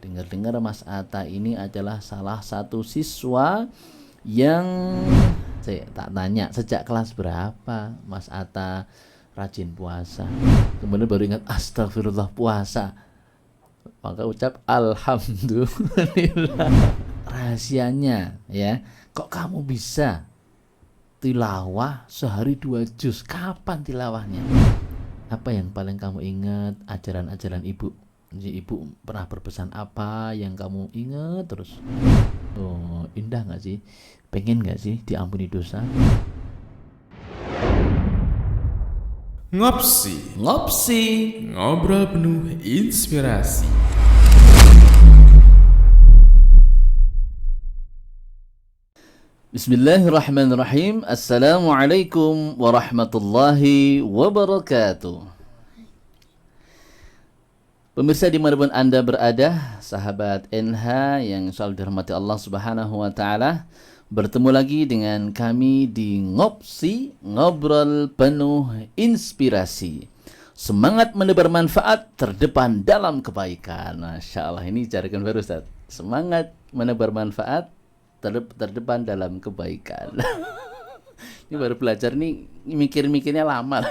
Dengar-dengar Mas Atta ini adalah salah satu siswa yang saya tak tanya sejak kelas berapa Mas Atta rajin puasa. Kemudian baru ingat astagfirullah puasa. Maka ucap alhamdulillah. Rahasianya ya, kok kamu bisa tilawah sehari 2 juz? Kapan tilawahnya? Apa yang paling kamu ingat ajaran-ajaran ibu? Ibu pernah berpesan apa yang kamu ingat terus? Oh, indah gak sih? Pengen gak sih diampuni dosa? Ngopsi, Ngopsi. ngobrol penuh inspirasi. Bismillahirrahmanirrahim. Assalamualaikum warahmatullahi wabarakatuh. Pemirsa dimanapun Anda berada, sahabat NH yang selalu dirahmati Allah Subhanahu wa Ta'ala, bertemu lagi dengan kami di Ngopsi, ngobrol penuh inspirasi. Semangat menebar manfaat, terdepan dalam kebaikan. Masya Allah, ini jargon baru Ustaz. Semangat menebar manfaat, terdepan dalam kebaikan. Ini baru belajar nih, mikir-mikirnya lama.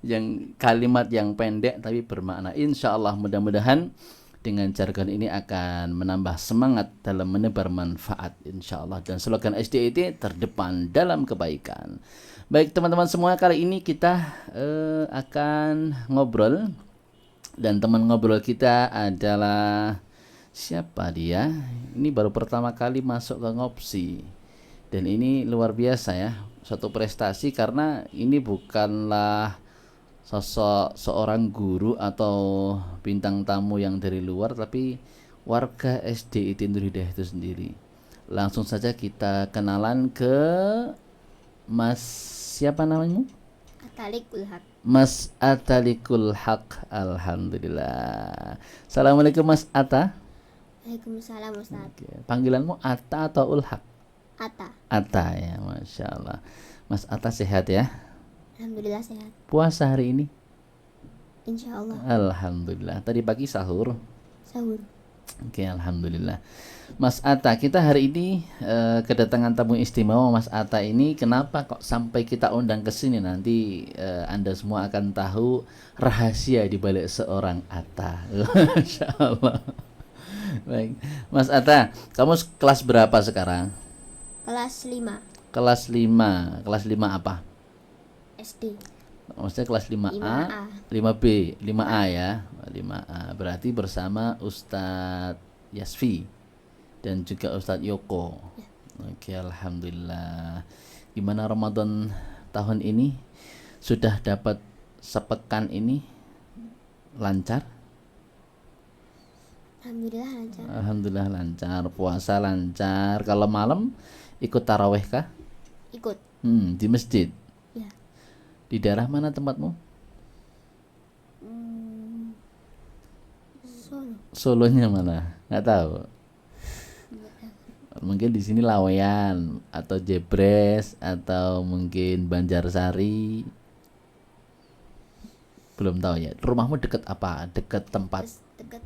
Yang kalimat yang pendek tapi bermakna. Insya Allah mudah-mudahan dengan jargon ini akan menambah semangat dalam menebar manfaat insya Allah. Dan slogan SDIT terdepan dalam kebaikan. Baik teman-teman semua, kali ini kita akan ngobrol. Dan teman ngobrol kita adalah siapa dia? Ini baru pertama kali masuk ke Ngopsi. Dan ini luar biasa ya, suatu prestasi karena ini bukanlah sosok seorang guru atau bintang tamu yang dari luar, tapi warga SDIT Nur Hidayah itu sendiri. Langsung saja kita kenalan ke Mas, siapa namanya? Atalikul Haq. Mas Atalikul Haq. Alhamdulillah. Assalamualaikum Mas Atta. Waalaikumsalam Ustaz. Oke. Panggilanmu Atta atau Ulhaq? Atta. Atta ya, Masya Allah. Mas Atta sehat ya? Alhamdulillah sehat. Puasa hari ini? Insya Allah. Alhamdulillah. Tadi pagi sahur? Sahur. Oke, alhamdulillah. Mas Atta, kita hari ini kedatangan tamu istimewa. Mas Atta ini kenapa kok sampai kita undang ke sini? Nanti Anda semua akan tahu rahasia di balik seorang Atta. Masya Allah. Baik, Mas Atta, kamu kelas berapa sekarang? Kelas 5 Kelas 5. Kelas 5 apa? SD. Maksudnya kelas 5A, 5A. 5B, 5A ya. 5A. Berarti bersama Ustadz Yasfi dan juga Ustadz Yoko. Ya. Oke, alhamdulillah. Gimana Ramadan tahun ini? Sudah dapat sepekan ini lancar? Alhamdulillah lancar. Alhamdulillah lancar. Puasa lancar. Kalau malam ikut taraweh kah? Ikut. Di masjid. Ya. Di daerah mana tempatmu? Solo. Solonya mana? Nggak tahu. Mungkin di sini Laweyan atau Jebres atau mungkin Banjarsari. Belum tahu ya. Rumahmu dekat apa? Dekat tempat? Dekat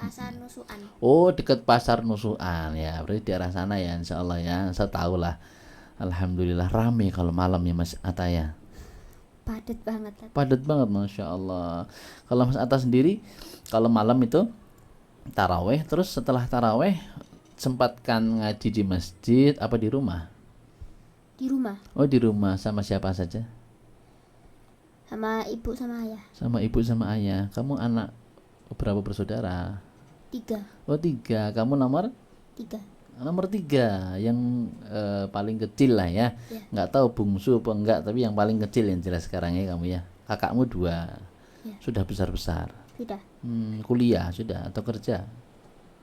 Pasar Nusuan. Oh, dekat Pasar Nusuan ya. Berarti di arah sana ya, insya Allah ya. Saya tahu lah. Alhamdulillah rame kalau malam ya Mas Atta ya. Padat banget. Padat banget, Masya Allah. Kalau Mas Atta sendiri, kalau malam itu taraweh, terus setelah taraweh sempatkan ngaji di masjid apa di rumah? Di rumah. Oh, di rumah. Sama siapa saja? Sama ibu sama ayah. Sama ibu sama ayah. Kamu anak berapa bersaudara? 3. Oh, 3. Kamu nomor 3. 3 yang paling kecil lah ya. Ya. Nggak tahu bungsu apa enggak, tapi yang paling kecil yang jelas sekarang ya kamu ya. Kakakmu 2. Ya. Sudah besar-besar. Sudah. Kuliah sudah atau kerja?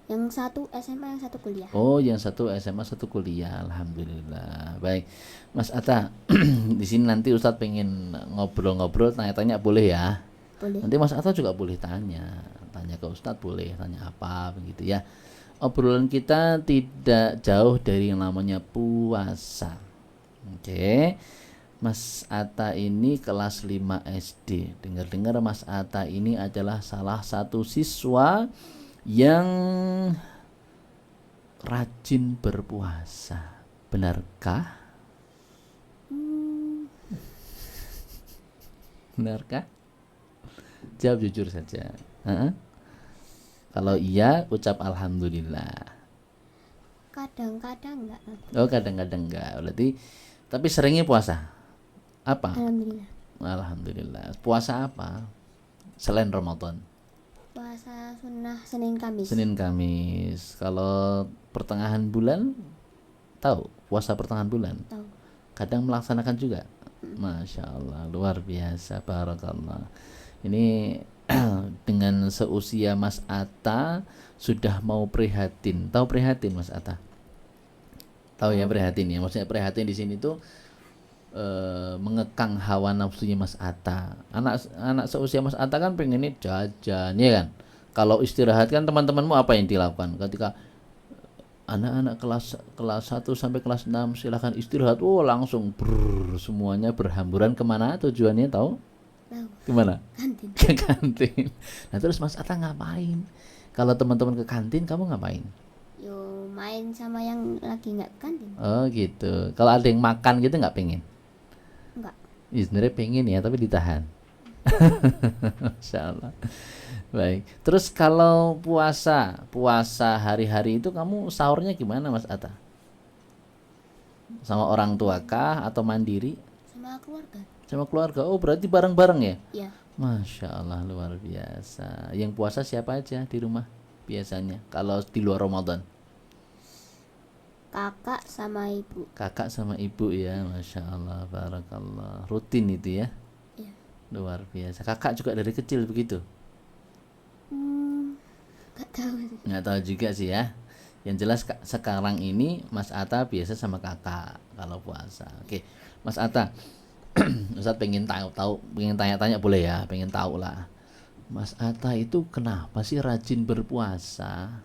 Yang satu SMA, yang satu kuliah. Oh, yang satu SMA, satu kuliah. Alhamdulillah. Baik, Mas Atta, di sini nanti Ustadz pengen ngobrol-ngobrol, tanya-tanya boleh ya? Boleh. Nanti Mas Atta juga boleh tanya ke Ustadz, boleh tanya apa begitu ya. Obrolan kita tidak jauh dari yang namanya puasa. Oke. Mas Atta ini kelas 5 SD. Dengar-dengar Mas Atta ini adalah salah satu siswa yang rajin berpuasa. Benarkah? Benarkah? Jawab jujur saja. Heeh. Kalau iya, ucap alhamdulillah. Kadang-kadang enggak. Oh, kadang-kadang enggak. Berarti tapi seringnya puasa. Apa? Alhamdulillah. Alhamdulillah. Puasa apa? Selain Ramadan. Puasa sunnah Senin Kamis. Senin Kamis. Kalau pertengahan bulan tahu puasa pertengahan bulan. Tahu. Kadang melaksanakan juga. Masya Allah, luar biasa, barakallah. Ini dengan seusia Mas Atta sudah mau prihatin. Tahu prihatin Mas Atta? Tahu ya prihatin ya. Maksudnya prihatin di sini tuh mengekang hawa nafsunya Mas Atta. Anak seusia Mas Atta kan pengen ini jajan, ya kan? Kalau istirahat kan teman-temanmu apa yang dilakukan? Ketika anak-anak kelas 1 sampai kelas 6 silahkan istirahat, langsung semuanya berhamburan kemana tujuannya tahu? Tahu. Kemana? Kantin. Ke kantin. Nah terus Mas Atta ngapain? Kalau teman-teman ke kantin kamu ngapain? Yo main sama yang lagi nggak kantin. Oh gitu. Kalau ada yang makan gitu nggak pengen? Enggak. Ya, sebenarnya pengen ya tapi ditahan. Masya Allah. Baik. Terus kalau puasa hari-hari itu kamu sahurnya gimana Mas Atta? Sama orang tua kah atau mandiri? Sama keluarga. Sama keluarga. Oh berarti bareng-bareng ya? Ya. Masya Allah luar biasa. Yang puasa siapa aja di rumah biasanya kalau di luar Ramadan? Kakak sama ibu. Kakak sama ibu ya. Masya Allah barakallah. Rutin itu ya? Ya. Luar biasa. Kakak juga dari kecil begitu? Nggak tahu. Nggak tahu juga sih ya. Yang jelas sekarang ini Mas Atta biasa sama kakak kalau puasa. Oke Mas Atta, Ustaz pengen pengen tanya-tanya boleh ya, pengen tahu lah. Mas Atta itu kenapa sih rajin berpuasa?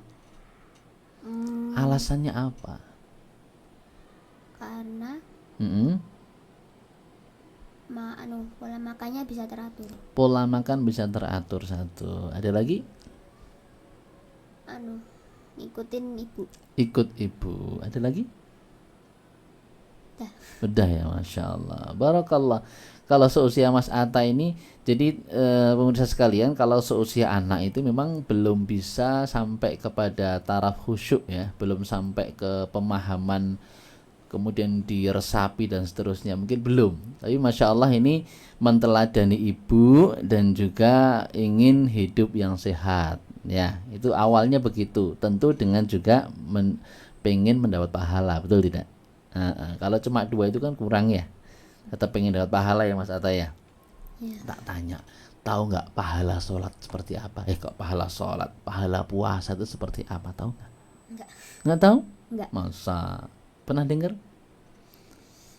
Alasannya apa? Karena pola makannya bisa teratur. Pola makan bisa teratur satu. Ada lagi? Ngikutin ibu. Ikut ibu. Ada lagi? Dah. Udah ya, Masya Allah. Barakallah. Kalau seusia Mas Atta ini, jadi pemirsa sekalian, kalau seusia anak itu memang belum bisa sampai kepada taraf khusyuk ya, belum sampai ke pemahaman kemudian diresapi dan seterusnya, mungkin belum. Tapi Masya Allah ini menteladani ibu dan juga ingin hidup yang sehat. Ya, itu awalnya begitu. Tentu dengan juga pengen mendapat pahala, betul tidak? Kalau cuma dua itu kan kurang ya. Tetap pengen dapat pahala ya Mas Atta ya. Ya. Tak tanya, tahu nggak pahala sholat seperti apa? Kok pahala sholat, pahala puasa itu seperti apa? Tahu nggak? Enggak. Nggak tahu? Enggak. Masa? Pernah dengar?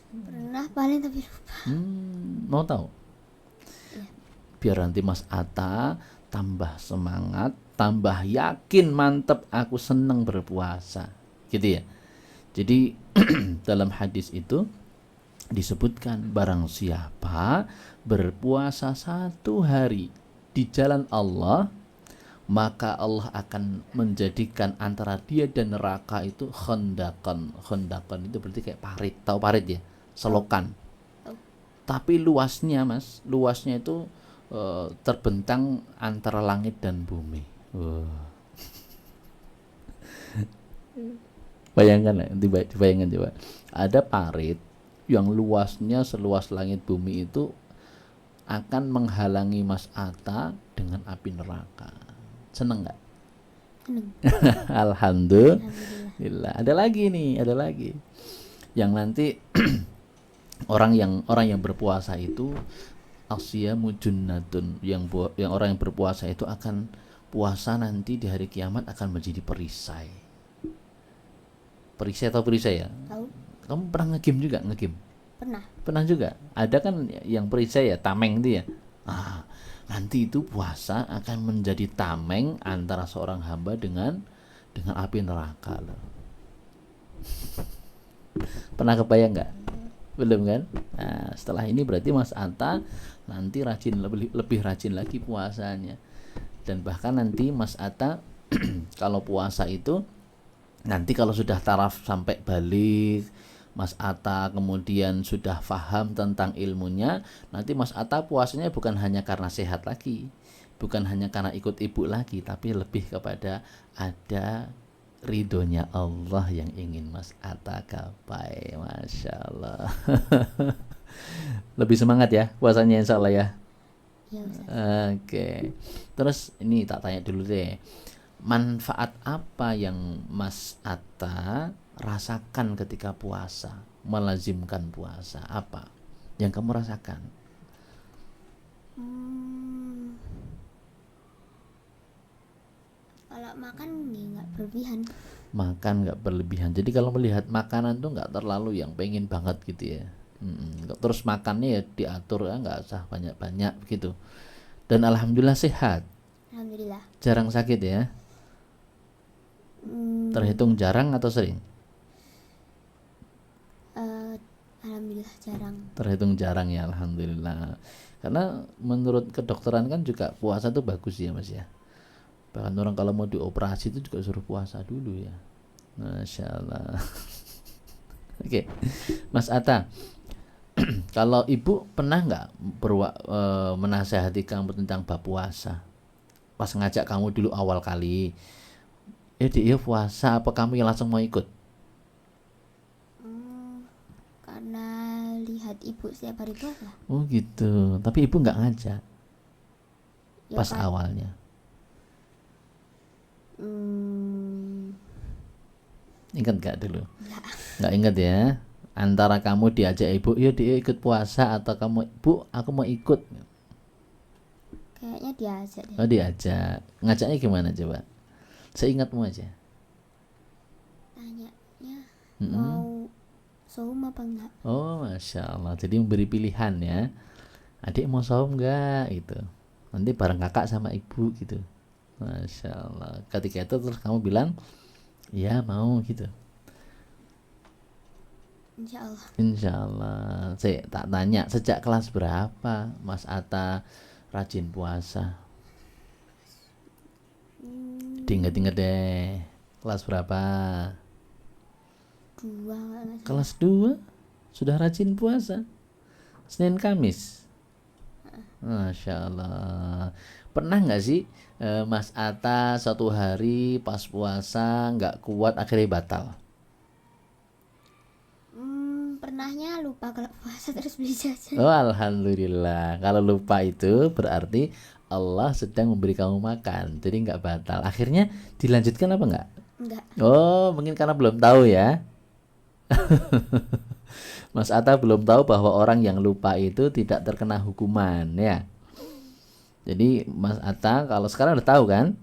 Pernah paling tapi lupa. Mau tahu? Ya. Biar nanti Mas Atta tambah semangat, tambah yakin, mantep, aku seneng berpuasa, gitu ya. Jadi dalam hadis itu disebutkan barang siapa berpuasa 1 hari di jalan Allah, maka Allah akan menjadikan antara dia dan neraka itu khandaqan. Khandaqan itu berarti kayak parit, tahu parit ya? Selokan. Tapi luasnya Mas, luasnya itu terbentang antara langit dan bumi. Bayangkan, dibayangkan coba. Ada parit yang luasnya seluas langit bumi itu akan menghalangi Mas Atta dengan api neraka. Seneng nggak? Seneng. Alhamdulillah. Ada lagi nih, ada lagi. Yang nanti orang yang berpuasa itu asyamu junnatun, yang orang yang berpuasa itu akan puasa nanti di hari kiamat akan menjadi perisai. Perisai atau perisai ya? Tahu? Kamu pernah nge-game juga? Nge-game? Pernah. Pernah juga. Ada kan yang perisai ya, tameng itu ya. Nanti itu puasa akan menjadi tameng antara seorang hamba dengan api neraka loh. Pernah kebayang nggak? Belum kan? Nah, setelah ini berarti Mas Atta nanti lebih rajin lagi puasanya. Dan bahkan nanti Mas Atta Kalau puasa itu nanti kalau sudah taraf sampai balik Mas Atta kemudian sudah paham tentang ilmunya, nanti Mas Atta puasanya bukan hanya karena sehat lagi, bukan hanya karena ikut ibu lagi, tapi lebih kepada ada ridhonya Allah yang ingin Mas Atta gapai. Masya Allah. Lebih semangat ya puasanya insya Allah ya. Ya Ustaz. Oke. Terus ini tak tanya dulu deh. Manfaat apa yang Mas Atta rasakan ketika puasa, melazimkan puasa? Apa yang kamu rasakan? Kalau makan nggak berlebihan. Makan nggak berlebihan. Jadi kalau melihat makanan tuh nggak terlalu yang pengen banget gitu ya. Terus makannya ya diatur ya, nggak usah banyak-banyak gitu. Dan alhamdulillah sehat, Alhamdulillah. jarang sakit ya. Terhitung jarang atau sering? Alhamdulillah jarang. Terhitung jarang ya, alhamdulillah. Karena menurut kedokteran kan juga puasa tuh bagus ya Mas ya. Bahkan orang kalau mau dioperasi itu juga suruh puasa dulu ya. Masya Allah. Oke, Mas Atta, kalau ibu pernah nggak menasehati kamu tentang bab puasa? Pas ngajak kamu dulu awal kali, dia puasa apa kamu yang langsung mau ikut? Karena lihat ibu setiap hari puasa. Oh gitu, tapi ibu nggak ngajak Ya pas kan? awalnya. Ingat nggak dulu? Nggak ingat ya. Antara kamu diajak ibu, dia ikut puasa, atau kamu, bu aku mau ikut. Kayaknya diajak deh. Oh diajak. Ngajaknya gimana coba? Seingatmu aja. Tanyanya mau saum apa enggak? Oh Masya Allah. Jadi memberi pilihan ya. Adik mau saum nggak? Gitu. Nanti bareng kakak sama ibu gitu. Masya Allah. Ketika itu terus kamu bilang, ya mau gitu. Insya Allah. Insya Allah. Saya tak tanya, sejak kelas berapa Mas Atta rajin puasa? Diinget-inget deh. Kelas berapa? 2 nggak salah. Kelas 2 sudah rajin puasa. Senin Kamis. Masya Allah. Pernah nggak sih Mas Atta suatu hari pas puasa nggak kuat akhirnya batal? Pernahnya lupa kalau puasa terus beli jajan. Oh alhamdulillah. Kalau lupa itu berarti Allah sedang memberi kamu makan, jadi nggak batal. Akhirnya dilanjutkan apa nggak? Enggak. Oh mungkin karena belum tahu ya. Mas Atta belum tahu bahwa orang yang lupa itu tidak terkena hukuman ya. Jadi Mas Atta kalau sekarang udah tahu kan?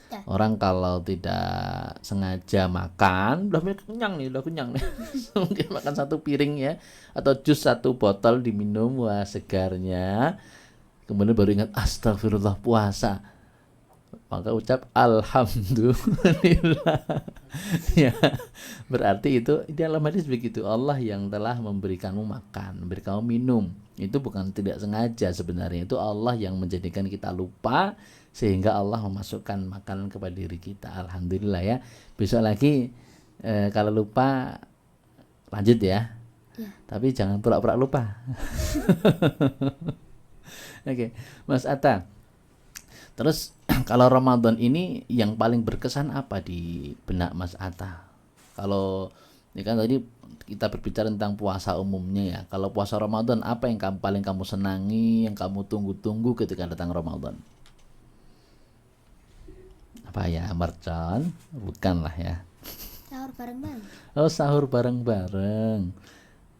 Ya. Orang kalau tidak sengaja makan, udah kenyang nih, mungkin makan satu piring ya, atau jus satu botol diminum, wah segarnya. Kemudian baru ingat astagfirullah puasa. Maka ucap alhamdulillah. Ya, berarti itu di dalam hadis begitu, Allah yang telah memberikanmu makan, memberi kamu minum. Itu bukan tidak sengaja sebenarnya, itu Allah yang menjadikan kita lupa sehingga Allah memasukkan makanan kepada diri kita. Alhamdulillah ya. Besok lagi kalau lupa lanjut ya. Ya. Tapi jangan pura-pura lupa. Oke, Mas Atta. Terus kalau Ramadan ini yang paling berkesan apa di benak Mas Atta? Kalau ini kan tadi kita berbicara tentang puasa umumnya ya. Kalau puasa Ramadan apa yang paling kamu senangi, yang kamu tunggu-tunggu ketika datang Ramadan? Apa ya, mercon? Bukan lah ya. Sahur bareng-bareng. Oh sahur bareng-bareng.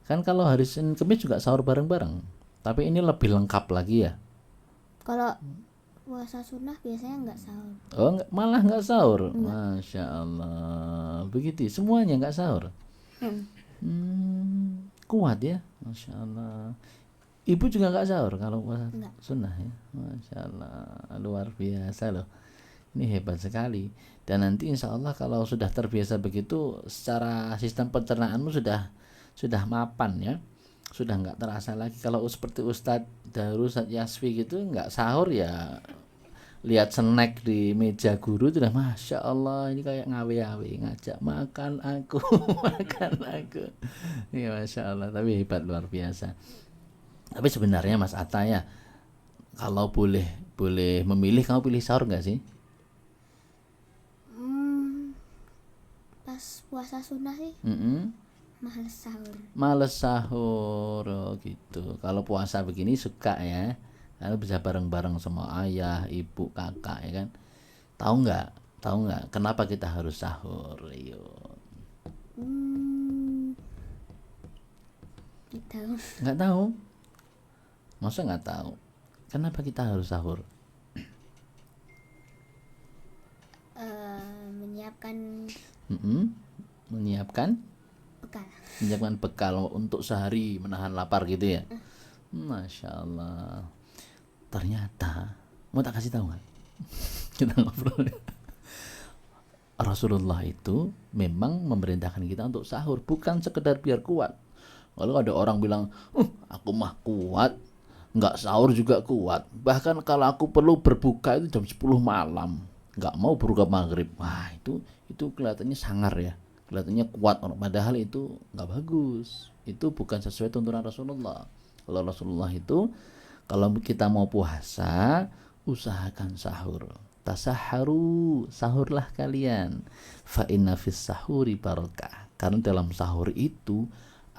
Kan kalau hari Senin Kamis juga sahur bareng-bareng. Tapi ini lebih lengkap lagi ya. Kalau puasa sunnah biasanya nggak sahur. Oh malah nggak sahur. Masya Allah. Begitu semuanya nggak sahur. Kuat ya. Masya Allah. Ibu juga nggak sahur kalau puasa Enggak. sunnah ya. Masya Allah. Luar biasa loh. Ini hebat sekali. Dan nanti insya Allah kalau sudah terbiasa begitu, secara sistem pencernaanmu sudah mapan ya, sudah nggak terasa lagi. Kalau seperti Ustadz Daru, Ustadz Yasfi gitu nggak sahur ya, lihat snack di meja guru itu udah masya Allah ini kayak ngawe-ngawe ngajak makan aku makan aku ya masya Allah tapi hebat luar biasa. Tapi sebenarnya Mas Atta ya kalau boleh boleh memilih kamu pilih sahur nggak sih? Pas puasa sunnah sih Mm-mm. males sahur. Males sahur oh gitu. Kalau puasa begini suka ya karena bisa bareng-bareng sama ayah ibu kakak ya kan. Tahu nggak kenapa kita harus sahur? Yo Hmm, nggak tahu. nggak tahu. Masa nggak tahu kenapa kita harus sahur? Menyiapkan Mm-mm. menyiapkan bekal. bekal untuk sehari menahan lapar gitu ya. Masya Allah. Ternyata mau tak kasih tahu nggak? Kita ngobrol. Rasulullah itu memang memerintahkan kita untuk sahur bukan sekedar biar kuat. Kalau ada orang bilang, aku mah kuat, nggak sahur juga kuat. Bahkan kalau aku perlu berbuka itu jam 10 malam, nggak mau berbuka maghrib. Wah itu kelihatannya sangar ya, kelihatannya kuat. Padahal itu nggak bagus. Itu bukan sesuai tuntunan Rasulullah. Kalau Rasulullah itu, kalau kita mau puasa, usahakan sahur. Tasaharu, sahurlah kalian. Fa inna fis sahuri barakah. Karena dalam sahur itu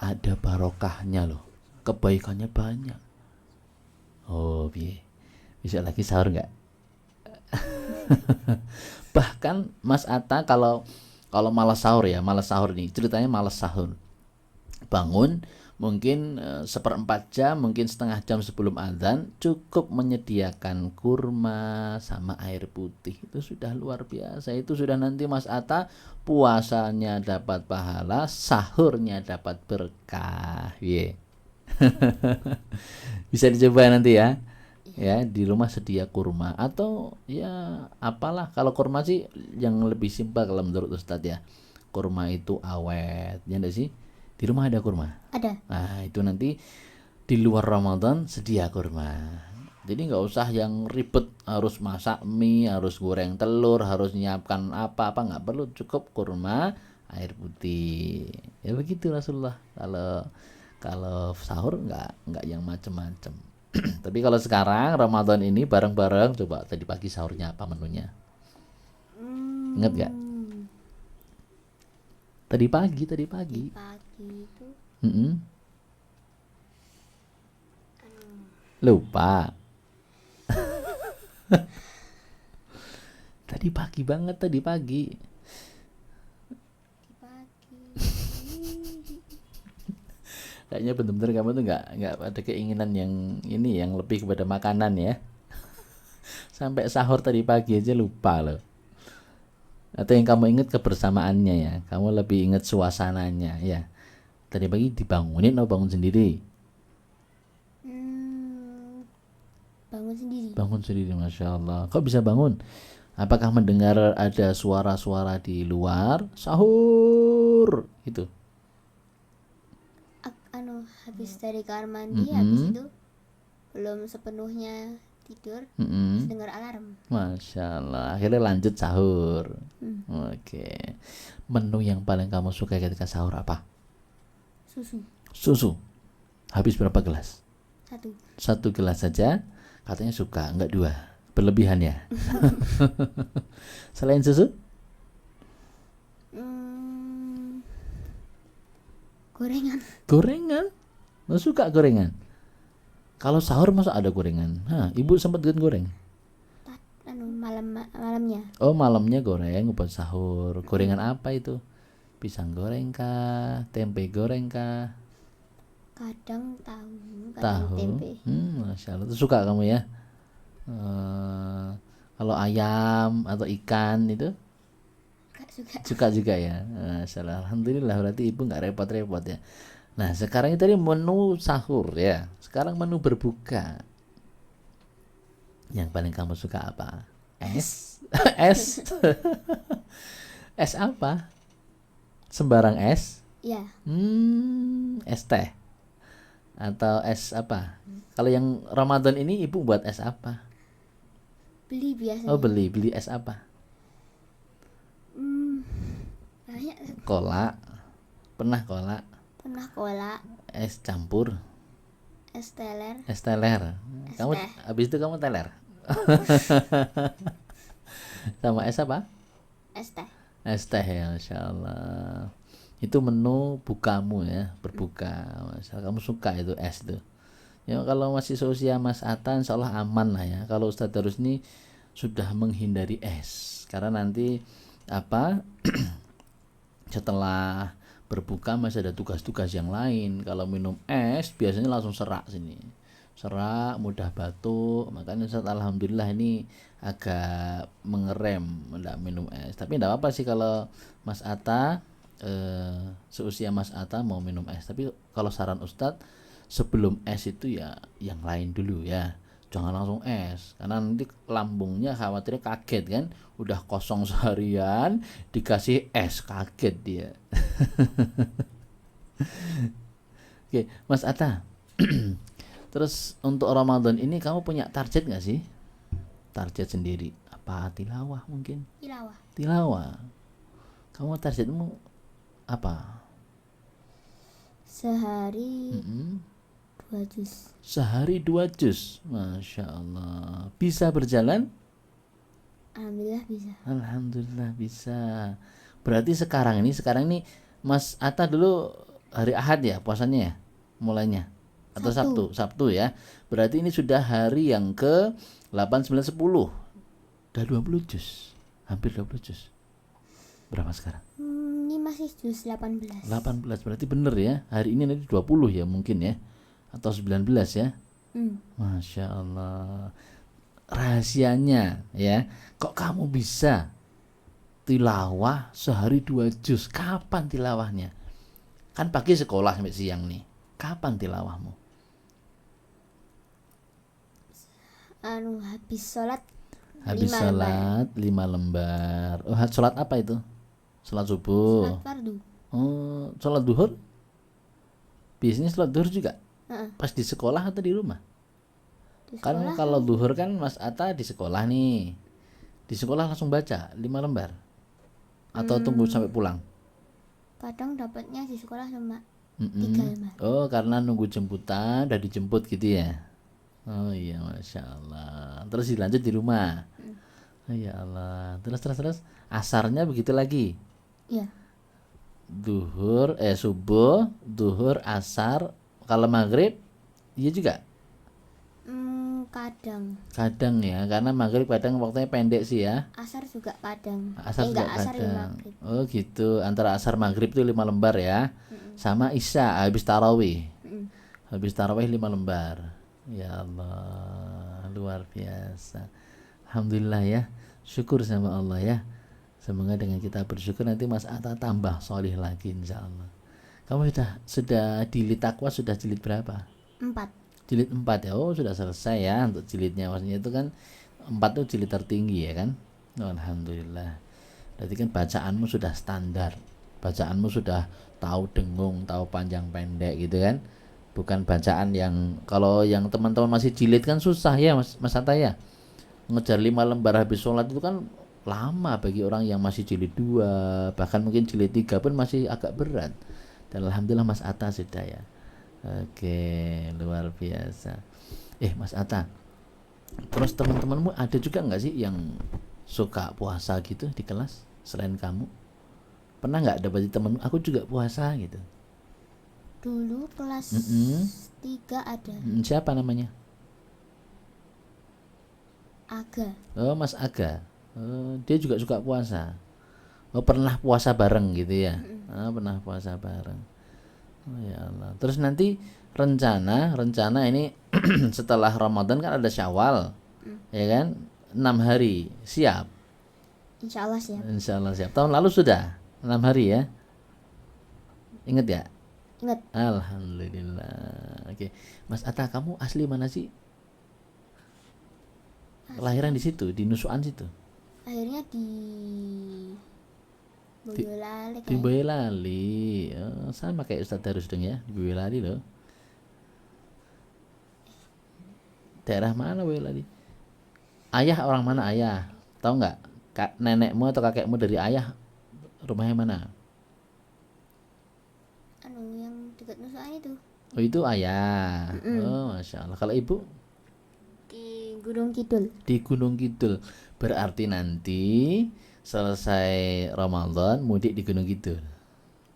ada barokahnya loh. Kebaikannya banyak. Oh, biye. Bisa lagi sahur nggak? Bahkan Mas Atta kalau malas sahur ya, malas sahur nih. Ceritanya malas sahur. Bangun mungkin 1/4 jam, mungkin setengah jam sebelum azan cukup menyediakan kurma sama air putih. Itu sudah luar biasa. Itu sudah nanti Mas Atta puasanya dapat pahala, sahurnya dapat berkah. Yeah. Bisa dicoba nanti ya. Ya, di rumah sedia kurma atau ya apalah. Kalau kurma sih yang lebih simpel kalau menurut Ustadz ya. Kurma itu awet, ya enggak sih? Di rumah ada kurma. Ada. Nah, itu nanti di luar Ramadan sedia kurma. Jadi nggak usah yang ribet harus masak mie, harus goreng telur, harus nyiapkan apa-apa, nggak perlu, cukup kurma, air putih. Ya begitu Rasulullah. Kalau sahur nggak yang macem-macem. Tapi kalau sekarang Ramadan ini bareng-bareng, coba tadi pagi sahurnya apa menunya? Ingat nggak? Tadi pagi. Pagi itu Mm-mm. Lupa. Tadi pagi banget tadi pagi. pagi. Kayaknya benar-benar kamu tuh nggak ada keinginan yang ini yang lebih kepada makanan ya. Sampai sahur tadi pagi aja lupa loh. Atau yang kamu ingat kebersamaannya ya. Kamu lebih ingat suasananya ya. Tadi pagi dibangunin atau bangun sendiri? Bangun sendiri. Bangun sendiri, Masya Allah. Kok bisa bangun? Apakah mendengar ada suara-suara di luar? Sahur gitu. Habis dari kamar mandi, habis itu belum sepenuhnya tidur, terus dengar alarm. Masya Allah. Akhirnya lanjut sahur. Oke. Menu yang paling kamu suka ketika sahur apa? Susu. Habis berapa gelas? 1 gelas saja. Katanya suka, enggak 2. Berlebihan ya. Selain susu? Gorengan? Nggak suka gorengan? Kalau sahur masa ada gorengan? Ibu sempat goreng? Malamnya. Oh, malamnya goreng buat sahur. Gorengan apa itu? Pisang goreng kah? Tempe goreng kah? Kadang tahu, kadang tempe. Masya Allah. Itu suka kamu ya? Kalau ayam atau ikan itu? Suka juga ya. Masya Allah. Alhamdulillah, berarti ibu nggak repot-repot ya. Nah, sekarang itu tadi menu sahur ya. Sekarang menu berbuka. Yang paling kamu suka apa? Es? Es? Es apa? Sembarang es? Ya. Es teh? Atau es apa? Kalau yang Ramadan ini ibu buat es apa? Beli biasanya. Oh, beli es apa? Banyak. Kolak. Pernah kolak? Pernah kolak, Es campur, es teler, es teler. es Kamu teh, habis itu kamu teler. Sama es apa? es teh. Es teh ya, Masya Allah. Itu menu bukamu ya, berbuka. Masya Allah, kamu suka itu es itu. Ya kalau masih seusia Mas Atta, insya Allah aman lah ya. Kalau Ustadz Darusni sudah menghindari es, karena nanti apa? Setelah berbuka masih ada tugas-tugas yang lain. Kalau minum es biasanya langsung serak sini, serak, mudah batuk. Makanya Ustaz alhamdulillah ini agak mengerem tidak minum es. Tapi tidak apa sih kalau Mas Atta seusia Mas Atta mau minum es. Tapi kalau saran Ustadz, sebelum es itu ya yang lain dulu ya, jangan langsung es, karena nanti lambungnya khawatirnya kaget kan, udah kosong seharian dikasih es, kaget dia. Oke Mas Atta, terus untuk Ramadan ini kamu punya target nggak sih? Target sendiri apa? Tilawah mungkin? Tilawah. Tilawah. Kamu targetmu apa? Sehari Mm-mm. 2 juz. Sehari 2 juz, Masya Allah. Bisa berjalan? Alhamdulillah bisa. Alhamdulillah bisa. Berarti sekarang ini Mas Atta dulu hari Ahad ya puasanya ya, mulainya, atau Sabtu? Sabtu ya. Berarti ini sudah hari yang ke 8, 9, 10. Udah 20 juz, hampir 20 juz. Berapa sekarang? Ini masih juz 18. 18, berarti bener ya. Hari ini nanti 20 ya mungkin ya, atau 19 ya. Masya Allah. Rahasianya ya, kok kamu bisa tilawah sehari 2 juz? Kapan tilawahnya? Kan pagi sekolah sampai siang nih, kapan tilawahmu? Habis sholat Habis 5 sholat 5 lembar. Oh, sholat apa itu? Sholat subuh. sholat fardu. Oh, sholat duhur? Biasanya sholat duhur juga Heeh. pas di sekolah atau di rumah? Di Kan sekolah kalau duhur kan Mas Atta di sekolah nih, di sekolah langsung baca 5 lembar atau tunggu sampai pulang? kadang dapatnya di sekolah cuma Mm-mm. 3 lembar. Oh, karena nunggu jemputan, udah dijemput gitu ya. Oh iya, Masya Allah. Terus dilanjut di rumah. Oh ya Allah. Terus asarnya begitu lagi. Iya. Subuh, duhur, asar. Kalau maghrib iya juga. Kadang Ya, karena maghrib kadang waktunya pendek sih ya. asar juga kadang. Asar juga Enggak, asar ya kadang. maghrib. Oh gitu. Antara asar maghrib itu 5 lembar ya. Sama isya habis tarawih. Habis tarawih 5 lembar. Ya Allah, luar biasa. Alhamdulillah ya. Syukur sama Allah ya. Semoga dengan kita bersyukur nanti Mas Atta tambah solih lagi insya Allah. Kamu sudah jilid takwa sudah jilid berapa? 4. Jilid 4 ya. Oh sudah selesai ya untuk jilidnya. Maksudnya itu kan 4 itu jilid tertinggi ya kan. Oh, Alhamdulillah. Berarti kan bacaanmu sudah standar. Bacaanmu sudah tahu dengung, tahu panjang pendek gitu kan. Bukan bacaan yang kalau yang teman-teman masih jilid kan susah ya Mas Atta ya. Ngejar 5 lembar habis sholat itu kan lama bagi orang yang masih jilid 2, bahkan mungkin jilid 3 pun masih agak berat. Dan alhamdulillah Mas Atta sudah ya. Oke, luar biasa. Mas Atta, terus teman-temanmu ada juga nggak sih yang suka puasa gitu di kelas selain kamu? Pernah nggak dapat temen aku juga puasa gitu? Dulu kelas 3 ada Siapa namanya? Aga. Oh Mas Aga. Oh, dia juga suka puasa. Oh pernah puasa bareng gitu ya? Pernah puasa bareng. Oh ya Allah. Terus nanti rencana ini setelah Ramadan kan ada Syawal, ya kan? 6 hari siap. Insya Allah siap. Insya Allah siap. Tahun lalu sudah 6 hari ya. Ingat ya? Ingat. Alhamdulillah. Oke, Mas Atta, kamu asli mana sih? Kelahiran di situ, di Nusuan situ. Akhirnya di Boyolali Di Boyolali. Oh, sama kayak Ustadz Darus dong ya, di Boyolali loh. Daerah mana Boyolali? Ayah orang mana ayah? Tahu nggak? Nenekmu atau kakekmu dari ayah rumahnya mana? Anu yang dekat Nusa itu Oh itu ayah. Oh masya Allah. Kalau ibu di Gunung Kidul. di Gunung Kidul. Berarti nanti selesai Ramadan mudik di Gunung Kidul.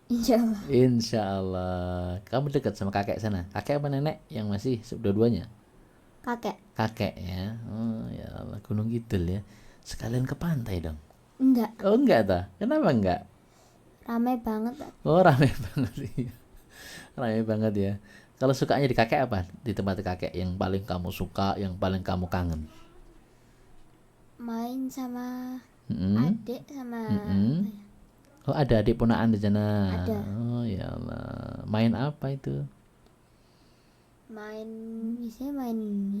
Insya Allah. Insya Allah. Kamu dekat sama kakek sana? Kakek apa nenek yang masih dua-duanya? Kakek. Kakek ya. Oh ya Allah, Gunung Kidul ya. Sekalian ke pantai dong. Enggak, Oh enggak ta? Kenapa enggak? ramai banget Pak. Oh rame banget iya. Rame banget ya. Kalau sukanya di kakek apa? Di tempat kakek yang paling kamu suka, yang paling kamu kangen? Main sama Mm-mm. adik sama Mm-mm. apa ya? Oh ada adik ponakan di sana. Ada. Oh ya Allah. Main apa itu? Main biasanya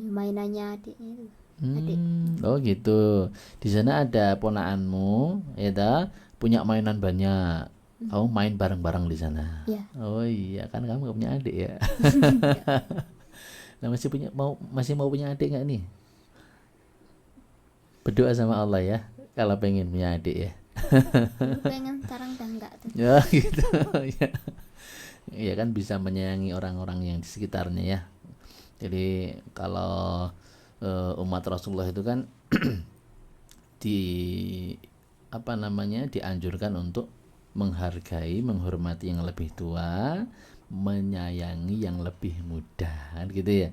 mainannya adiknya itu. Adik. Oh gitu. Di sana ada ponakanmu, ya dah, punya mainan banyak. Kamu main bareng-bareng di sana. Ya. Oh iya, kan kamu gak punya adik ya. Nah, masih mau punya adik nggak nih? Berdoa sama Allah ya, kalau pengen punya adik ya. Dulu pengen, sekarang udah enggak tuh. Ya gitu. Ya. Ya kan bisa menyayangi orang-orang yang di sekitarnya ya. Jadi kalau umat Rasulullah itu kan di apa namanya dianjurkan untuk menghargai, menghormati yang lebih tua, menyayangi yang lebih muda, kan gitu ya.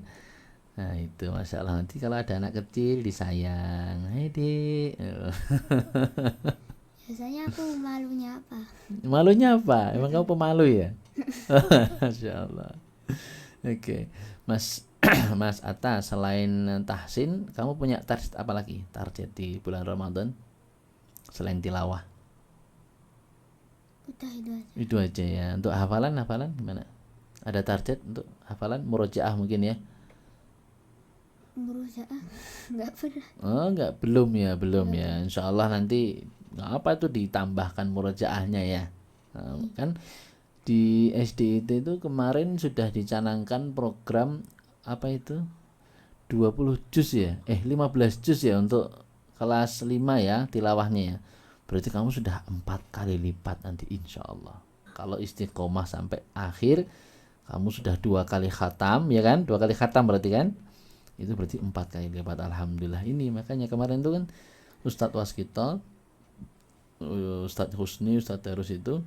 Nah itu masalah nanti kalau ada anak kecil disayang, hei dek. Biasanya aku malunya apa? Malunya apa? Emang kamu pemalu ya? Masya Allah. Oke, Mas Mas Atta, selain tahsin, kamu punya target apa lagi? Target di bulan Ramadan selain tilawah? Udah itu aja. Itu aja ya. Untuk hafalan gimana? Ada target untuk hafalan murojaah mungkin ya? Berusaha enggak pernah. Oh, enggak, belum ya. Insya Allah nanti nggak apa itu ditambahkan murojaahnya ya. Nah, kan di SDIT itu kemarin sudah dicanangkan program apa itu 20 juz ya 15 juz ya untuk kelas 5 ya tilawahnya ya. Berarti kamu sudah 4 kali lipat nanti insya Allah. Kalau istiqomah sampai akhir kamu sudah 2 kali khatam ya kan, 2 kali khatam berarti kan, itu berarti 4 kali lipat. Alhamdulillah. Ini makanya kemarin itu kan Ustadz Waskito, Ustadz Husni, Ustadz Darus itu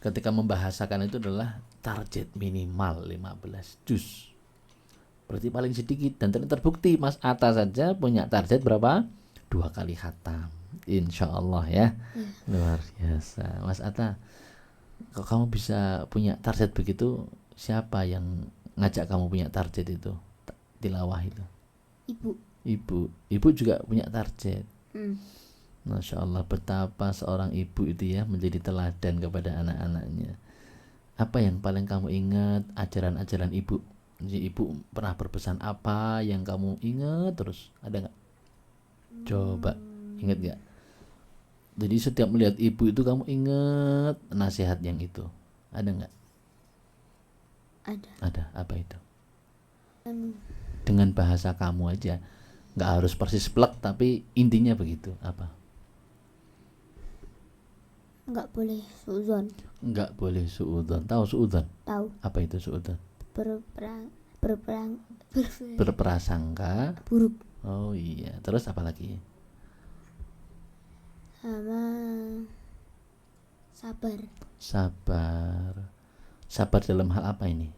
ketika membahasakan itu adalah target minimal 15 juz. Berarti paling sedikit, dan terbukti Mas Atta saja punya target berapa? 2 kali khatam. Insya Allah ya. Luar biasa. Mas Atta, kalau kamu bisa punya target begitu, siapa yang ngajak kamu punya target itu? Tilawah itu. Ibu juga punya target. Masya Allah, betapa seorang ibu itu ya menjadi teladan kepada anak-anaknya. Apa yang paling kamu ingat ajaran-ajaran ibu? Jadi ibu pernah berpesan apa yang kamu ingat terus? Ada nggak? Coba ingat nggak? Jadi setiap melihat ibu itu kamu ingat nasihat yang itu. Ada nggak? Ada. Apa itu? Dengan bahasa kamu aja, nggak harus persis plek, tapi intinya begitu. Apa? Enggak boleh suudzon. Nggak boleh suudzon. Tahu suudzon? Tahu. Apa itu suudzon? Berprasangka buruk. Oh iya. Terus apa lagi? Sama Sabar dalam hal apa ini?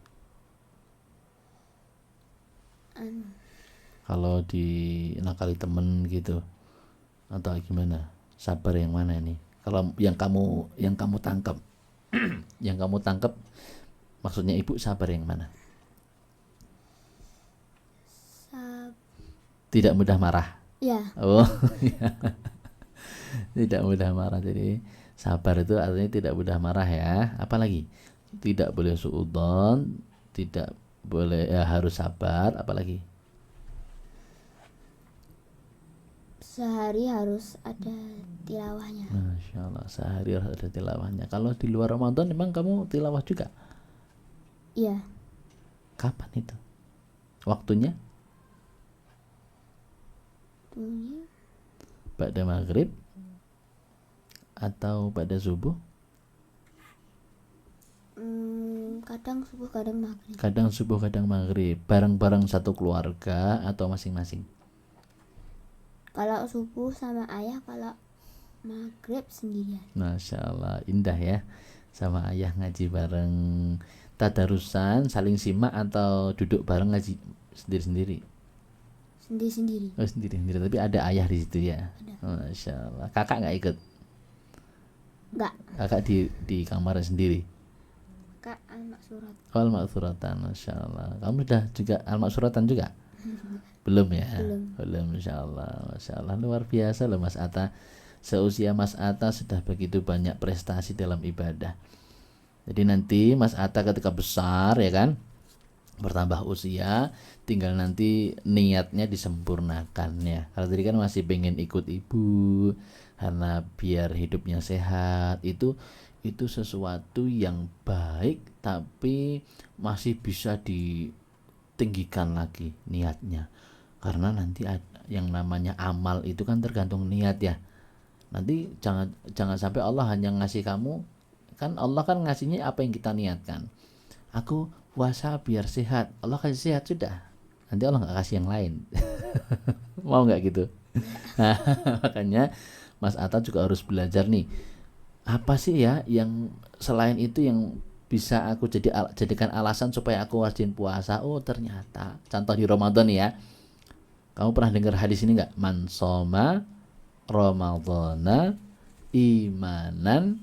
Kalau dinakali temen gitu atau gimana? Sabar yang mana ini? Kalau yang kamu tangkap yang kamu tangkap maksudnya ibu sabar yang mana? Tidak mudah marah. Ya. Oh iya. Tidak mudah marah. Jadi sabar itu artinya tidak mudah marah ya. Apalagi tidak boleh suudzon, tidak boleh harus sabar. Apalagi sehari harus ada tilawahnya. Masya Allah, sehari harus ada tilawahnya. Kalau di luar Ramadan memang kamu tilawah juga? Iya. Kapan itu waktunya? waktunya Pada maghrib atau pada subuh? kadang subuh kadang maghrib. Kadang subuh kadang maghrib. Bareng-bareng satu keluarga atau masing-masing? Kalau subuh sama ayah, kalau maghrib sendirian. Masya Allah, indah ya. Sama ayah ngaji bareng. Tadarusan saling simak atau duduk bareng ngaji sendiri-sendiri? Sendiri-sendiri. Oh, sendiri-sendiri, tapi ada ayah di situ ya. Ada. Masya Allah. Kakak nggak ikut? Enggak, Kakak di kamar sendiri. Kak al-maksurat. Al-Maksuratan, Masya Allah. Kamu sudah juga Al-Maksuratan juga? Belum ya? Belum, Masya Allah. Masya Allah, luar biasa loh Mas Atta. Seusia Mas Atta sudah begitu banyak prestasi dalam ibadah. Jadi nanti Mas Atta ketika besar ya kan, bertambah usia, tinggal nanti niatnya disempurnakan ya. Kalau tadi kan masih pengen ikut ibu karena biar hidupnya sehat, itu sesuatu yang baik, tapi masih bisa ditinggikan lagi niatnya, karena nanti yang namanya amal itu kan tergantung niat ya. Nanti jangan sampai Allah hanya ngasih kamu, kan Allah kan ngasihnya apa yang kita niatkan. Aku puasa biar sehat, Allah kasih sehat sudah, nanti Allah nggak kasih yang lain. Mau nggak gitu? Nah, makanya Mas Atta juga harus belajar nih, apa sih ya yang selain itu yang bisa aku jadikan alasan supaya aku rajin puasa. Oh ternyata contoh di Ramadan ya, kamu pernah dengar hadis ini nggak? Man soma Ramadhana imanan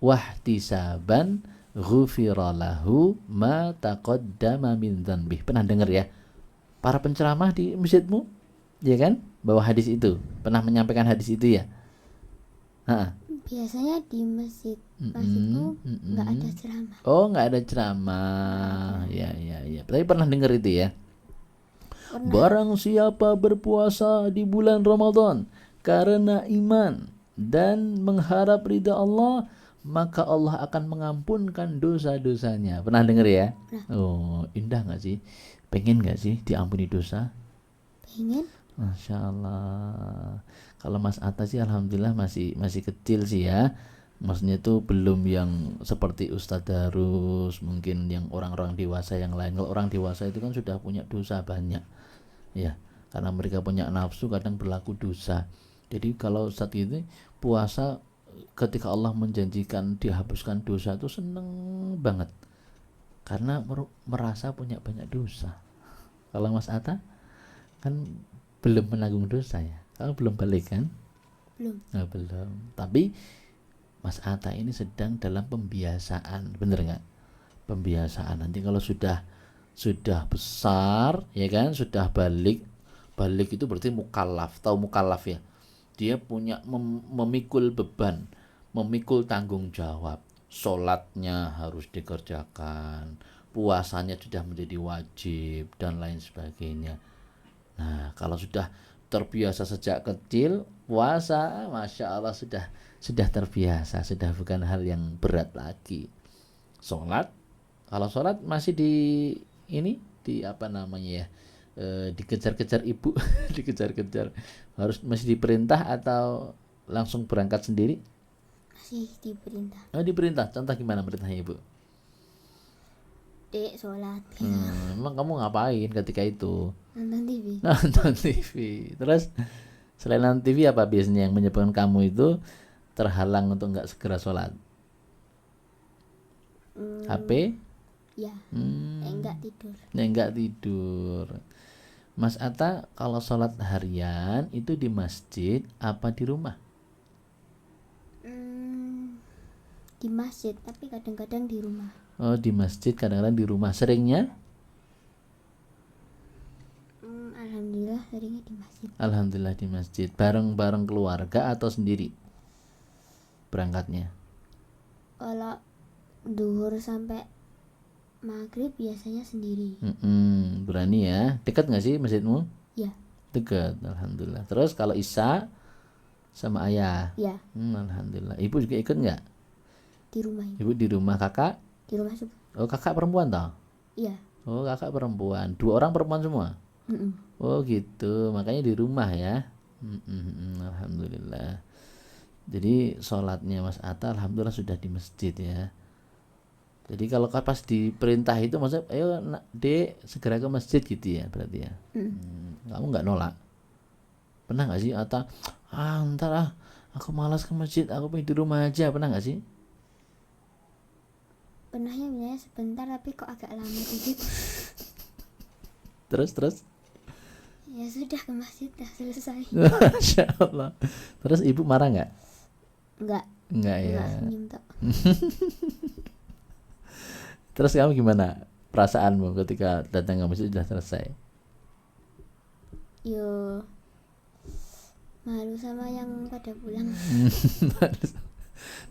wahtisaban ghufira lahu ma taqaddama min dzanbih. Pernah dengar ya para penceramah di masjidmu, ya kan, bawa hadis itu, pernah menyampaikan hadis itu ya? Biasanya di masjidku nggak ada ceramah. Oh, nggak ada ceramah. Ya. Tapi pernah dengar itu ya? Pernah. Barang siapa berpuasa di bulan Ramadan karena iman dan mengharap ridha Allah, maka Allah akan mengampunkan dosa-dosanya. Pernah dengar ya? Oh, indah nggak sih? Pengen nggak sih diampuni dosa? Pengen. Masya Allah. Kalau Mas Atta sih alhamdulillah masih kecil sih ya. Maksudnya itu belum yang seperti Ustadz Darus, mungkin yang orang-orang dewasa yang lain. Kalau orang dewasa itu kan sudah punya dosa banyak ya, karena mereka punya nafsu, kadang berlaku dosa. Jadi kalau saat ini puasa, ketika Allah menjanjikan dihapuskan dosa itu seneng banget, karena merasa punya banyak dosa. Kalau Mas Atta kan belum menanggung dosa ya. Kamu belum balik kan? Belum. Nah, belum. Tapi Mas Atta ini sedang dalam pembiasaan, bener nggak? Pembiasaan. Nanti kalau sudah besar, ya kan, sudah balik itu berarti mukallaf. Tahu mukallaf ya? Dia punya memikul beban, memikul tanggung jawab. Sholatnya harus dikerjakan, puasanya sudah menjadi wajib dan lain sebagainya. Nah, kalau sudah terbiasa sejak kecil puasa, Masya Allah sudah terbiasa, sudah bukan hal yang berat lagi. Sholat, kalau sholat masih di apa namanya ya, dikejar-kejar ibu, dikejar-kejar, masih diperintah atau langsung berangkat sendiri? Masih diperintah. Oh, diperintah. Contoh gimana perintahnya ibu? Dek sholat. Emang kamu ngapain ketika itu? Nonton TV. Nonton TV. Terus selain nonton TV apa biasanya yang menyebabkan kamu itu terhalang untuk nggak segera sholat? HP? Ya. Enggak tidur. Mas Atta kalau sholat harian itu di masjid apa di rumah? Di masjid, tapi kadang-kadang di rumah. Oh, di masjid, kadang-kadang di rumah. Seringnya? Alhamdulillah seringnya di masjid. Alhamdulillah di masjid. Bareng-bareng keluarga atau sendiri berangkatnya? Kalau duhur sampai maghrib biasanya sendiri. Berani ya. Dekat nggak sih masjidmu? Ya. Dekat, alhamdulillah. Terus kalau Isya sama ayah? Ya. Alhamdulillah. Ibu juga ikut nggak? Di rumah. Ibu di rumah. Kakak? Di rumah juga. Oh, kakak perempuan toh? Iya. Oh, kakak perempuan. 2 orang perempuan semua? Oh gitu, makanya di rumah ya. Alhamdulillah. Jadi sholatnya Mas Atta alhamdulillah sudah di masjid ya. Jadi kalau pas diperintah itu maksudnya ayo Dek segera ke masjid gitu ya berarti ya. Kamu nggak nolak? Pernah nggak sih Atta? Ntar aku malas ke masjid, aku pengen di rumah aja. Pernah nggak sih? Pernahnya biasanya sebentar tapi kok agak lama dikit. Terus? Ya sudah, ke masjid dah selesai. Masya Allah. Terus ibu marah nggak? Enggak ya. senyum tok. Terus kamu gimana perasaanmu ketika datang ke masjid sudah selesai? Yo malu sama yang pada pulang.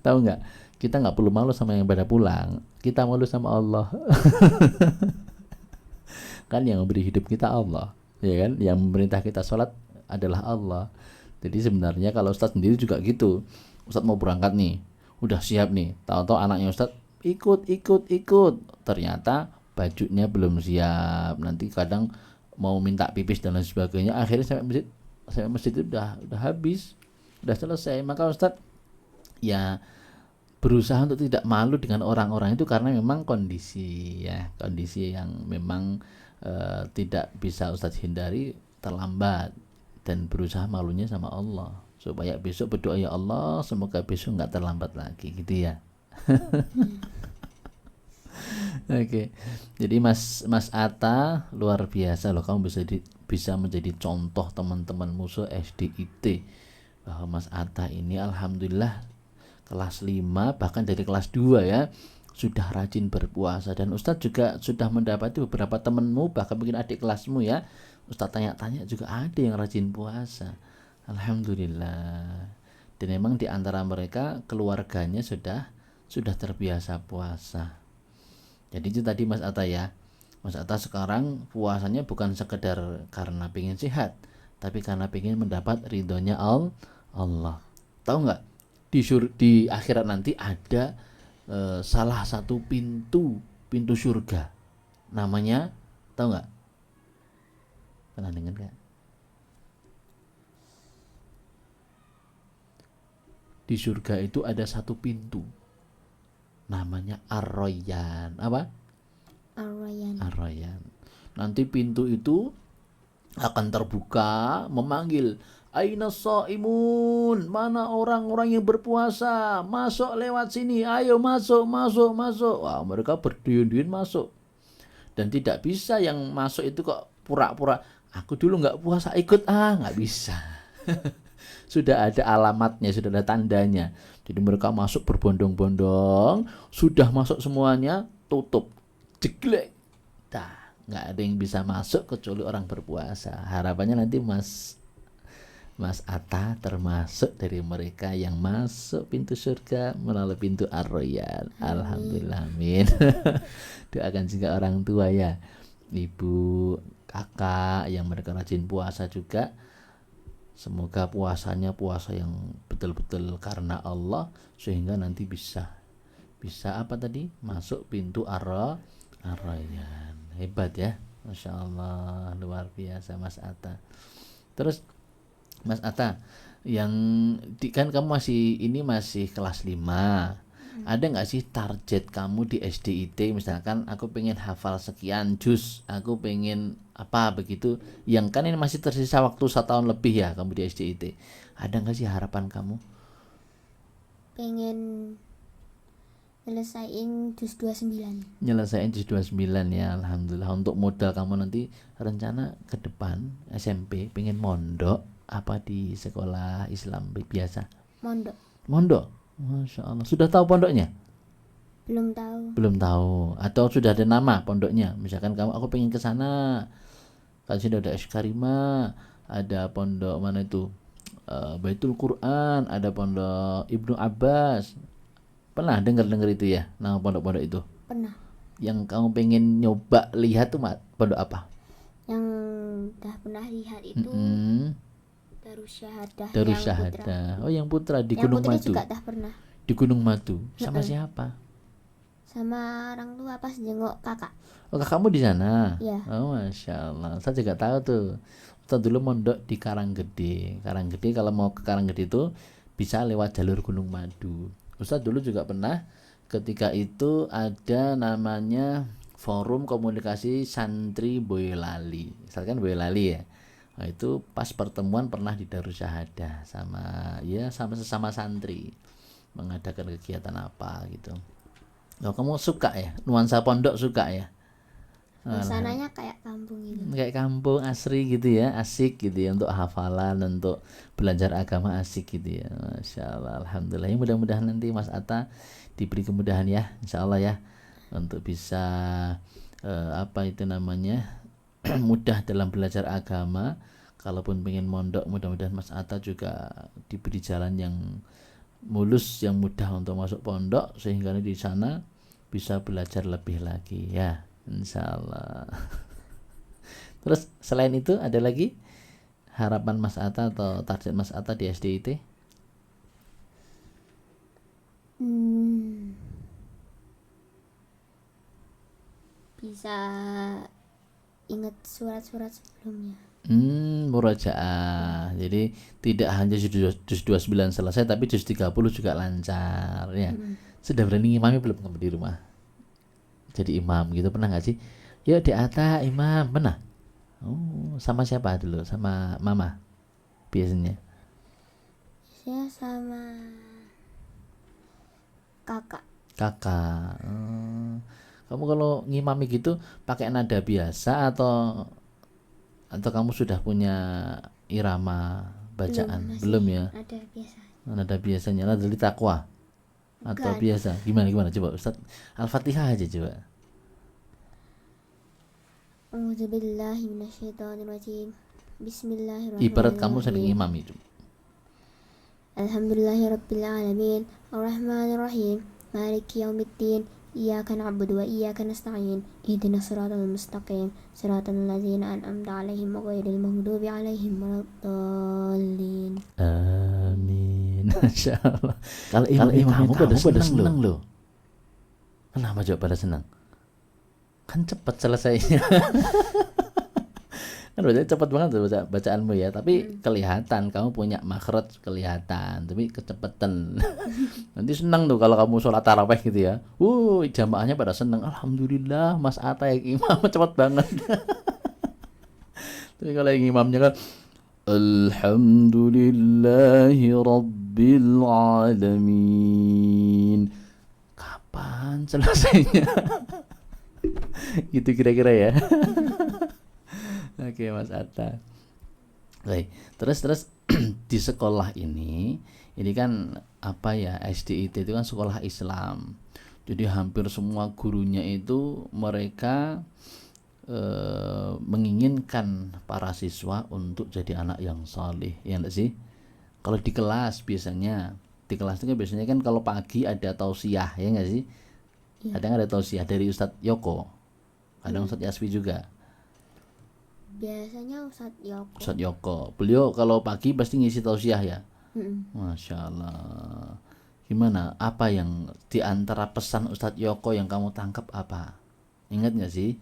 Tahu nggak? Kita nggak perlu malu sama yang pada pulang. Kita malu sama Allah. Kan yang memberi hidup kita Allah, ya kan? Yang memerintah kita sholat adalah Allah. Jadi sebenarnya kalau Ustadz sendiri juga gitu. Ustadz mau berangkat nih, udah siap nih. Tahu-tahu anaknya Ustadz ikut. Ternyata bajunya belum siap. Nanti kadang mau minta pipis dan lain sebagainya. Akhirnya sampai masjid itu udah habis, udah selesai. Maka Ustadz ya berusaha untuk tidak malu dengan orang-orang itu karena memang kondisi yang memang tidak bisa Ustadz hindari, terlambat, dan berusaha malunya sama Allah supaya besok berdoa, ya Allah semoga besok nggak terlambat lagi gitu ya. Oke. Jadi Mas Atta luar biasa loh, kamu bisa menjadi contoh teman-teman musuh SDIT bahwa Mas Atta ini alhamdulillah kelas 5 bahkan dari kelas 2 ya sudah rajin berpuasa, dan Ustadz juga sudah mendapati beberapa temanmu bahkan mungkin adik kelasmu ya, Ustadz tanya-tanya juga ada yang rajin puasa, alhamdulillah. Dan memang di antara mereka keluarganya sudah terbiasa puasa. Jadi itu tadi Mas Atta ya. Mas Atta sekarang puasanya bukan sekedar karena pengen sehat, tapi karena pengen mendapat ridhonya Allah. Tahu nggak? Di akhirat nanti ada salah satu pintu surga. Namanya tahu nggak? Pernah dengar nggak? Di surga itu ada satu pintu. Namanya Ar-Rayyan. Apa? Ar-Rayyan. Nanti pintu itu akan terbuka memanggil, Aina shaimun, mana orang-orang yang berpuasa, masuk lewat sini, ayo masuk. Wah, mereka berduyun-duyun masuk. Dan tidak bisa yang masuk itu kok pura-pura, aku dulu nggak puasa ikut, nggak bisa. Sudah ada alamatnya, sudah ada tandanya. Jadi mereka masuk berbondong-bondong, sudah masuk semuanya, tutup, jeglek. Nggak ada yang bisa masuk kecuali orang berpuasa. Harapannya nanti Mas Atta termasuk dari mereka yang masuk pintu surga melalui pintu Ar-Rayyan. Alhamdulillah, amin. Doakan juga orang tua ya, ibu, kakak yang mereka rajin puasa juga. Semoga puasanya puasa yang betul-betul karena Allah, sehingga nanti bisa apa tadi? Masuk pintu Ar-Rayyan. Hebat ya, Masya Allah, luar biasa Mas Atta. Terus Mas Atta, yang kan kamu masih kelas 5. Ada nggak sih target kamu di SDIT? Misalkan aku pengen hafal sekian juz, aku pengen apa begitu, yang kan ini masih tersisa waktu 1 tahun lebih ya kamu di SDIT. Ada nggak sih harapan kamu? Pengen nyelesain juz 29. Nyelesain juz 29 ya, alhamdulillah. Untuk modal kamu nanti rencana ke depan SMP pengen mondok apa di sekolah Islam biasa? Mondok. Masya Allah. Sudah tahu pondoknya? Belum tahu. Atau sudah ada nama pondoknya? Misalkan aku pengen ke sana. Kan sudah ada Karima, ada pondok mana itu? Baitul Quran, ada pondok Ibnu Abbas. Pernah dengar itu ya, nama pondok-pondok itu? Pernah. Yang kamu pengen nyoba lihat tuh pondok apa? Yang udah pernah lihat itu Darussyahadah. Oh, yang putra di yang Gunung Madu. juga dah pernah. Di Gunung Madu. Sama siapa? Sama orang tua pas jenguk kakak. Oh, kakakmu di sana? Iya. Oh, Masya Allah. Saya juga tahu tuh. Ustaz dulu mondok di Karanggede. Karanggede, kalau mau ke Karanggede itu bisa lewat jalur Gunung Madu. Ustaz dulu juga pernah, ketika itu ada namanya Forum Komunikasi Santri Boyolali. Misalkan Boyolali ya. Nah, itu pas pertemuan pernah di Darussahadah sama sesama santri mengadakan kegiatan apa gitu. Oh, kamu suka ya? Nuansa pondok suka ya? Suasananya kayak kampung gitu. Kayak kampung asri gitu ya, asik gitu ya, untuk hafalan, untuk belajar agama asik gitu ya. Masya Allah, alhamdulillah. Ya, mudah-mudahan nanti Mas Atta diberi kemudahan ya, insya Allah ya, untuk bisa apa itu namanya mudah dalam belajar agama. Kalaupun pengen mondok, mudah-mudahan Mas Atta juga diberi jalan yang mulus, yang mudah untuk masuk pondok, sehingga di sana bisa belajar lebih lagi ya, insya Allah. Terus selain itu ada lagi harapan Mas Atta atau target Mas Atta di SDIT? Bisa ingat surat-surat sebelumnya. Murojaah. Jadi tidak hanya juz 29 selesai, tapi juz 30 juga lancar ya. Sudah berani ngimami belum kamu di rumah? Jadi imam gitu pernah nggak sih? Yuk di Atta imam, pernah? Oh, sama siapa dulu? Sama mama biasanya? Saya sama kakak. Kakak. Kamu kalau ngimami gitu pakai nada biasa atau kamu sudah punya irama bacaan? Belum ya? Ada biasa. Nada biasanya, nada dari takwa atau Bukan. biasa? Gimana coba Ustaz? Al-Fatihah aja coba. A'udzubillahi minasyaitonirrajim. Bismillahirrahmanirrahim. Ibarat kamu sedang imam itu. Alhamdulillahirabbil alamin. Arrahmanirrahim. Maliki yaumiddin. Iyyaka na'budu wa iyyaka nasta'in. Ihdinas siratal mustaqim. Siratal ladzina an'amta 'alaihim ghairil maghdubi 'alaihim waladdallin. Amin. Masya Allah. Kalau imam kamu pada senang loh. Kenapa coba pada senang? Kan cepat selesainya. Kan berarti cepat banget tuh bacaanmu ya, tapi kelihatan kamu punya makhraj, kelihatan, tapi kecepatan. Nanti senang tuh kalau kamu sholat taraweh gitu ya. Jamaahnya pada senang. Alhamdulillah Mas Atta yang imam cepat banget. Tapi kalau yang imamnya kan Alhamdulillahi Rabbil Alamin. Kapan selesainya? Gitu kira-kira ya. Oke Mas Atta. Baik, terus di sekolah ini kan apa ya, SDIT itu kan sekolah Islam. Jadi hampir semua gurunya itu mereka menginginkan para siswa untuk jadi anak yang saleh, ya enggak sih? Kalau di kelas biasanya, itu kan kalau pagi ada tausiah, ya enggak sih? Iya. Kadang ada tausiah dari Ustadz Yoko, kadang Ustadz Yaswi juga. Biasanya Ustadz Yoko, beliau kalau pagi pasti ngisi tausiah ya. Masya Allah. Gimana? Apa yang di antara pesan Ustadz Yoko yang kamu tangkap apa? Ingat nggak sih?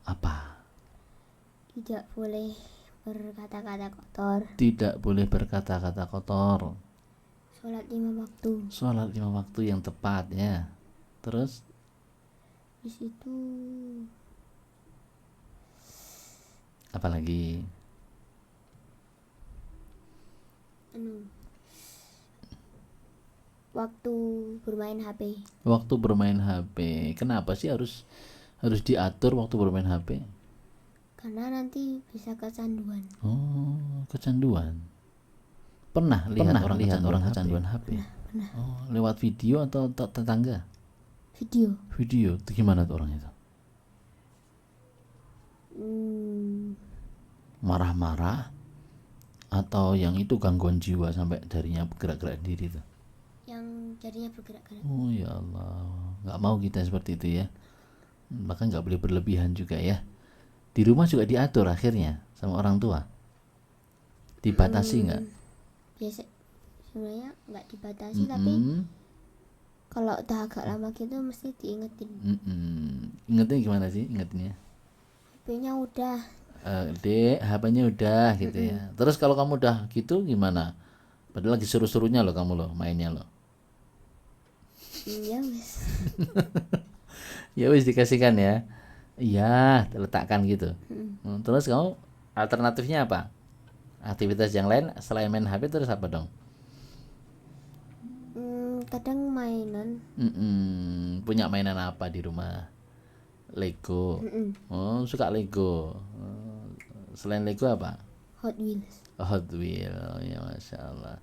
Apa? Tidak boleh berkata-kata kotor. Tidak boleh berkata-kata kotor. Sholat 5 waktu. Sholat 5 waktu yang tepat ya. Terus? Di situ Apa lagi? waktu bermain HP. Waktu bermain HP. Kenapa sih harus diatur waktu bermain HP? Karena nanti bisa kecanduan. Oh, kecanduan. Pernah lihat orang kecanduan HP? Pernah. Oh, lewat video atau tetangga? Video. Video. Itu gimana tuh orang itu? Marah-marah atau yang itu gangguan jiwa sampai jarinya bergerak-gerak sendiri tuh? Yang jadinya bergerak-gerak. Oh ya Allah, nggak mau kita seperti itu ya. Bahkan nggak boleh berlebihan juga ya. Di rumah juga diatur akhirnya sama orang tua. Dibatasi nggak? Biasa sebenarnya nggak dibatasi, tapi kalau udah agak lama gitu mesti diingetin. Ingetnya gimana sih ingetnya? HP-nya udah Dek, HP-nya udah gitu ya. Terus kalau kamu udah gitu gimana? Padahal lagi suruh-suruhnya loh kamu loh mainnya loh. Ya wis. Ya wis dikasihkan ya. Iya, letakkan gitu. Terus kamu alternatifnya apa? Aktivitas yang lain selain main HP terus apa dong? Kadang mainan. Punya mainan apa di rumah? Lego. Oh, suka Lego. Selain Lego apa? Hot Wheels. Hot Wheel, ya Masya Allah.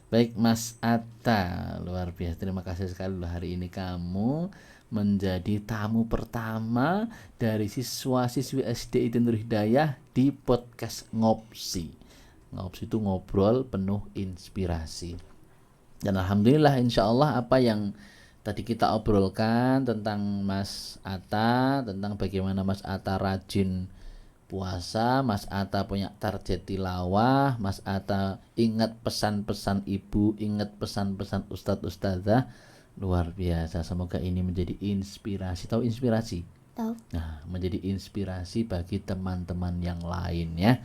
Baik Mas Atta, luar biasa. Terima kasih sekali loh hari ini kamu menjadi tamu pertama dari siswa-siswi SD Nur Hidayah di podcast Ngopsi. Ngopsi itu ngobrol penuh inspirasi. Dan alhamdulillah insya Allah apa yang tadi kita obrolkan tentang Mas Atta, tentang bagaimana Mas Atta rajin puasa, Mas Atta punya target tilawah, Mas Atta ingat pesan-pesan ibu, ingat pesan-pesan ustadz ustadzah, luar biasa. Semoga ini menjadi inspirasi. Tahu inspirasi? Tahu. Nah, menjadi inspirasi bagi teman-teman yang lain ya.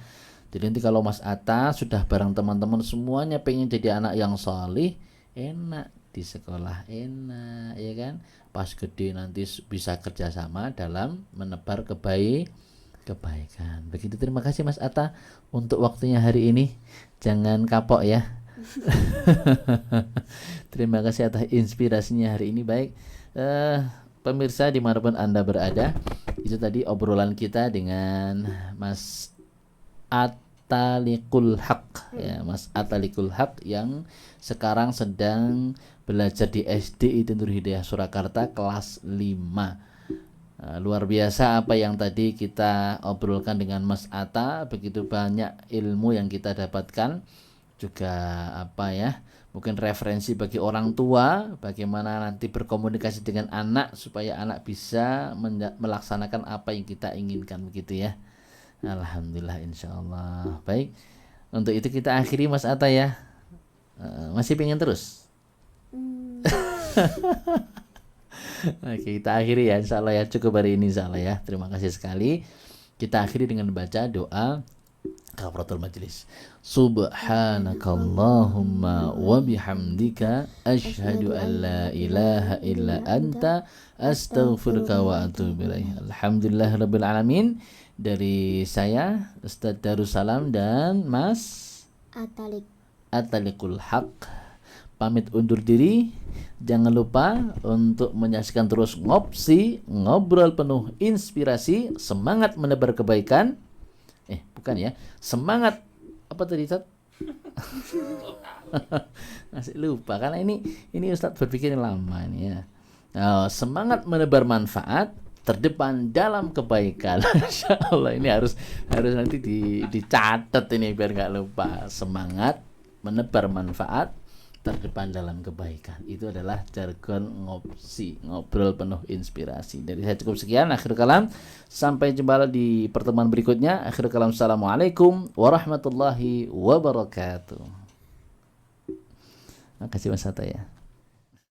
Jadi nanti kalau Mas Atta sudah bareng teman-teman semuanya pengen jadi anak yang solih, enak di sekolah, enak ya kan. Pas gede nanti bisa kerjasama dalam menebar kebaikan. Begitu, terima kasih Mas Atta untuk waktunya hari ini. Jangan kapok ya. Terima kasih atas inspirasinya hari ini. Baik, pemirsa dimanapun Anda berada, itu tadi obrolan kita dengan Mas Atalikul Haq ya, Mas Atalikul Haq yang sekarang sedang belajar di SD Nur Hidayah Surakarta kelas 5. Luar biasa apa yang tadi kita obrolkan dengan Mas Atta, begitu banyak ilmu yang kita dapatkan, juga apa ya, mungkin referensi bagi orang tua bagaimana nanti berkomunikasi dengan anak supaya anak bisa melaksanakan apa yang kita inginkan begitu ya. Alhamdulillah insyaallah. Baik, untuk itu kita akhiri Mas Atta ya. Masih pengen terus? Oke, kita akhiri ya insyaallah ya, cukup hari ini insyaallah ya. Terima kasih sekali. Kita akhiri dengan baca doa kafaratul majlis. Subhanakallahumma wa bihamdika asyhadu an la ilaha illa anta astaghfiruka wa atubu ilaik. Alhamdulillahirabbil alamin. Dari saya Ustadz Darussalam dan Mas Atalikul Haq pamit undur diri. Jangan lupa untuk menyaksikan terus Ngopsi, ngobrol penuh inspirasi, semangat menebar kebaikan. Bukan ya, semangat apa tadi Ustaz? Masih lupa karena ini Ustaz berpikir lama ini ya. Semangat menebar manfaat, terdepan dalam kebaikan. Insyaallah ini harus nanti dicatat ini biar nggak lupa. Semangat menebar manfaat, terdepan dalam kebaikan. Itu adalah jargon Ngopsi, ngobrol penuh inspirasi. Dari saya cukup sekian, akhir kalam. Sampai jumpa di pertemuan berikutnya. Akhir kalam, assalamualaikum warahmatullahi wabarakatuh. Terima kasih Mas Hatta ya.